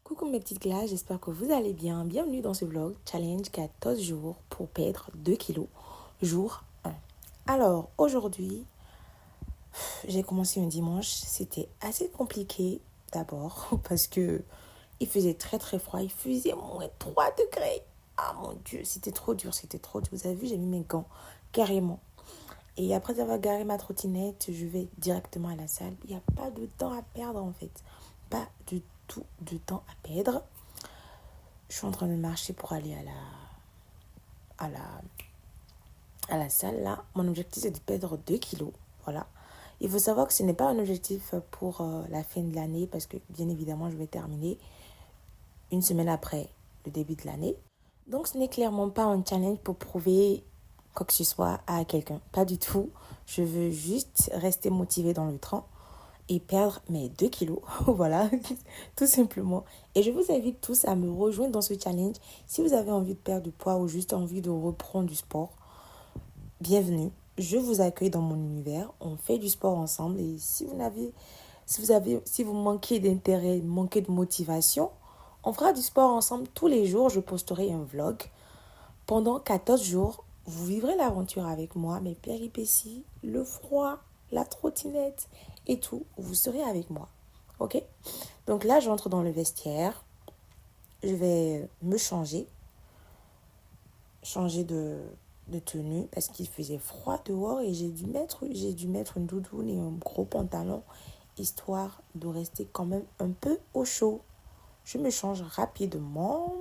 Coucou mes petites glaces, j'espère que vous allez bien. Bienvenue dans ce vlog challenge 14 jours pour perdre 2 kilos, jour 1. Alors aujourd'hui, j'ai commencé un dimanche, c'était assez compliqué d'abord parce que il faisait très très froid, il faisait moins 3 degrés. Ah mon Dieu, c'était trop dur, c'était trop dur. Vous avez vu, j'ai mis mes gants carrément. Et après avoir garé ma trottinette, je vais directement à la salle. Il n'y a pas de temps à perdre en fait. Pas du tout de temps à perdre. Je suis en train de marcher pour aller à la, à la salle. Là, mon objectif, c'est de perdre 2 kilos. Voilà. Il faut savoir que ce n'est pas un objectif pour la fin de l'année parce que, bien évidemment, je vais terminer une semaine après le début de l'année. Donc, ce n'est clairement pas un challenge pour prouver quoi que ce soit à quelqu'un. Pas du tout. Je veux juste rester motivée dans le train et perdre mes 2 kilos. Voilà, tout simplement. Et je vous invite tous à me rejoindre dans ce challenge. Si vous avez envie de perdre du poids ou juste envie de reprendre du sport, bienvenue. Je vous accueille dans mon univers. On fait du sport ensemble. Et si vous manquez d'intérêt, manquez de motivation, on fera du sport ensemble tous les jours. Je posterai un vlog. Pendant 14 jours, vous vivrez l'aventure avec moi, mes péripéties, le froid, la trottinette et tout. Vous serez avec moi. Ok? Donc là, j'entre dans le vestiaire. Je vais me changer de tenue parce qu'il faisait froid dehors et j'ai dû mettre une doudoune et un gros pantalon histoire de rester quand même un peu au chaud. Je me change rapidement.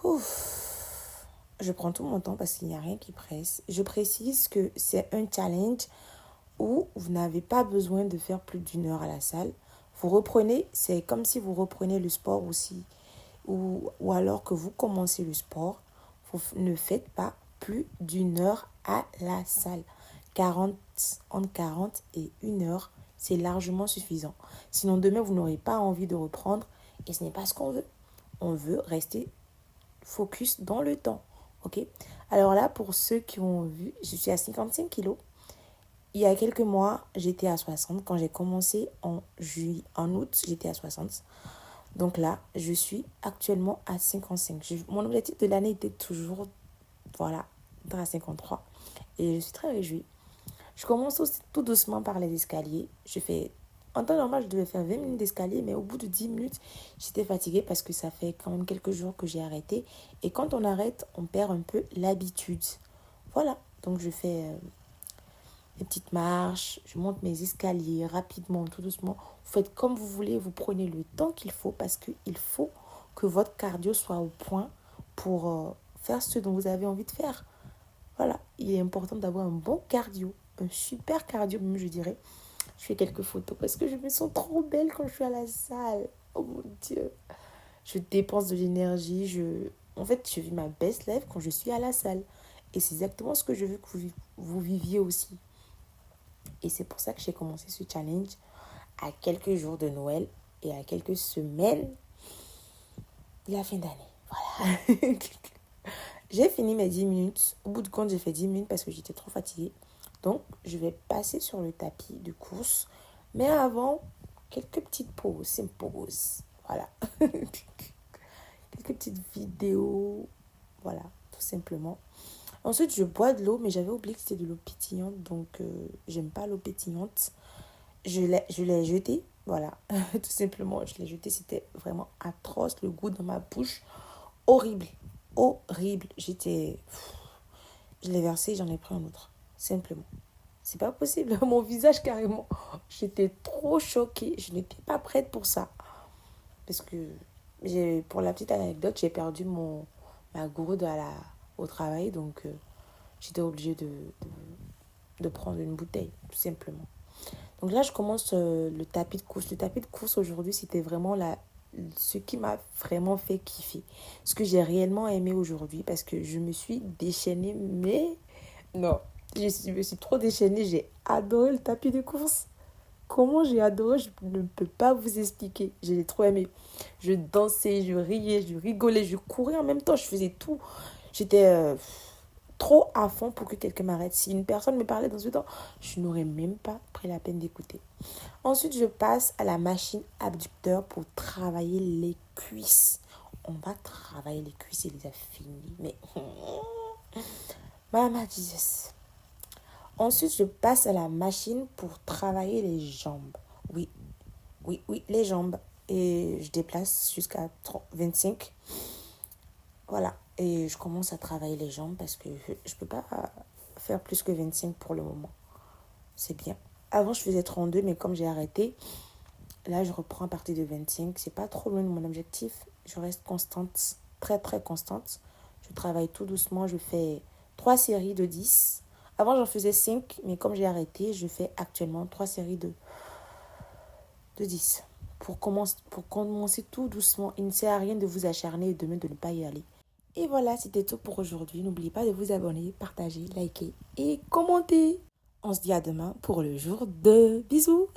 Ouf. Je prends tout mon temps parce qu'il n'y a rien qui presse. Je précise que c'est un challenge où vous n'avez pas besoin de faire plus d'1 heure à la salle. Vous reprenez, c'est comme si vous reprenez le sport aussi. Ou alors que vous commencez le sport, vous ne faites pas plus d'1 heure à la salle. Entre 40 et 1 heure, c'est largement suffisant. Sinon, demain, vous n'aurez pas envie de reprendre et ce n'est pas ce qu'on veut. On veut rester focus dans le temps. Ok? Alors là, pour ceux qui ont vu, je suis à 55 kilos. Il y a quelques mois, j'étais à 60. Quand j'ai commencé en août, j'étais à 60. Donc là, je suis actuellement à 55. Mon objectif de l'année était toujours, voilà, d'être à 53. Et je suis très réjouie. Je commence aussi tout doucement par les escaliers. En temps normal, je devais faire 20 minutes d'escalier, mais au bout de 10 minutes, j'étais fatiguée parce que ça fait quand même quelques jours que j'ai arrêté. Et quand on arrête, on perd un peu l'habitude. Voilà, donc je fais des petites marches, je monte mes escaliers rapidement, tout doucement. Vous faites comme vous voulez, vous prenez le temps qu'il faut parce qu'il faut que votre cardio soit au point pour faire ce dont vous avez envie de faire. Voilà, il est important d'avoir un bon cardio, un super cardio même je dirais. Je fais quelques photos parce que je me sens trop belle quand je suis à la salle. Oh mon Dieu. Je dépense de l'énergie. En fait, je vis ma best life quand je suis à la salle. Et c'est exactement ce que je veux que vous viviez aussi. Et c'est pour ça que j'ai commencé ce challenge à quelques jours de Noël et à quelques semaines de la fin d'année. Voilà. J'ai fini mes 10 minutes. Au bout de compte, j'ai fait 10 minutes parce que j'étais trop fatiguée. Donc, je vais passer sur le tapis de course. Mais avant, quelques petites pauses. C'est une pause. Voilà. Quelques petites vidéos. Voilà, tout simplement. Ensuite, je bois de l'eau, mais j'avais oublié que c'était de l'eau pétillante. Donc, j'aime pas l'eau pétillante. Je l'ai jeté. Voilà, tout simplement, je l'ai jeté. C'était vraiment atroce. Le goût dans ma bouche. Horrible. Horrible. Je l'ai versé, j'en ai pris un autre. Simplement. C'est pas possible. Mon visage, carrément. J'étais trop choquée. Je n'étais pas prête pour ça. Parce que, pour la petite anecdote, j'ai perdu ma gourde au travail. Donc, j'étais obligée de prendre une bouteille, tout simplement. Donc là, je commence le tapis de course. Le tapis de course, aujourd'hui, c'était vraiment ce qui m'a vraiment fait kiffer. Ce que j'ai réellement aimé aujourd'hui, parce que je me suis déchaînée, mais non, me suis trop déchaînée. J'ai adoré le tapis de course. Comment j'ai adoré, je ne peux pas vous expliquer. J'ai trop aimé. Je dansais, je riais, je rigolais, je courais en même temps. Je faisais tout. J'étais trop à fond pour que quelqu'un m'arrête. Si une personne me parlait dans ce temps, je n'aurais même pas pris la peine d'écouter. Ensuite, je passe à la machine abducteur pour travailler les cuisses. On va travailler les cuisses et les affiner. Mais, Mama Jesus. Ensuite, je passe à la machine pour travailler les jambes. Oui, oui, oui, les jambes. Et je déplace jusqu'à 25. Voilà. Et je commence à travailler les jambes parce que je ne peux pas faire plus que 25 pour le moment. C'est bien. Avant, je faisais 32, mais comme j'ai arrêté, là, je reprends à partir de 25. C'est pas trop loin de mon objectif. Je reste constante, très, très constante. Je travaille tout doucement. Je fais 3 séries de 10. Avant, j'en faisais 5, mais comme j'ai arrêté, je fais actuellement 3 séries de 10. Pour commencer tout doucement, il ne sert à rien de vous acharner et demain de ne pas y aller. Et voilà, c'était tout pour aujourd'hui. N'oubliez pas de vous abonner, partager, liker et commenter. On se dit à demain pour le jour de bisous.